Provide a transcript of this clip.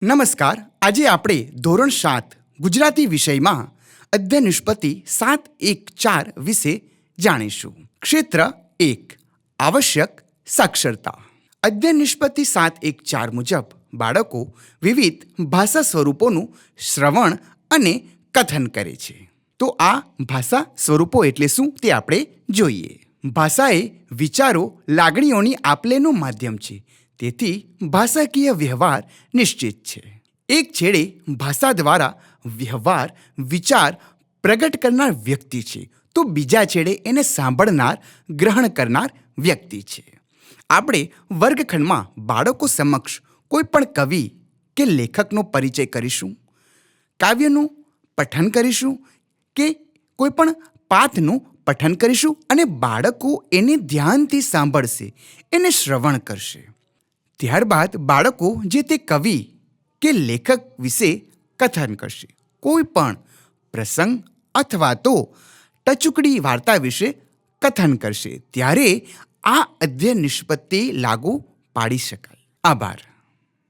નમસ્કાર. આજે આપણે ધોરણ 7 ગુજરાતી વિષયમાં અધ્યય નિષ્પત્તિ 7.1.4 વિશે જાણીશું. ક્ષેત્ર 1 આવશ્યક સાક્ષરતા. અધ્યય નિષ્પત્તિ 7.1.4 મુજબ બાળકો વિવિધ ભાષા સ્વરૂપોનું શ્રવણ અને કથન કરે છે. તો આ ભાષા સ્વરૂપો એટલે શું તે આપણે જોઈએ. ભાષા એ વિચારો, લાગણીઓની આપલેનું માધ્યમ છે. તેથી ભાષાકીય વ્યવહાર નિશ્ચિત છે. એક છેડે ભાષા દ્વારા વ્યવહાર, વિચાર પ્રગટ કરનાર વ્યક્તિ છે, તો બીજા છેડે એને સાંભળનાર, ગ્રહણ કરનાર વ્યક્તિ છે. આપણે વર્ગખંડમાં બાળકો સમક્ષ કોઈ પણ કવિ કે લેખકનો પરિચય કરીશું, કાવ્યનું પઠન કરીશું કે કોઈ પણ પાઠનું પઠન કરીશું અને બાળકો એને ધ્યાનથી સાંભળશે, એને શ્રવણ કરશે. ત્યારબાદ બાળકો જે તે કવિ કે લેખક વિશે કથન કરશે. કોઈ પણ પ્રસંગ અથવા તો ટચુકડી વાર્તા વિશે કથન કરશે. ત્યારે આ અધ્યય નિષ્પત્તિ લાગુ પાડી શકાય. આભાર.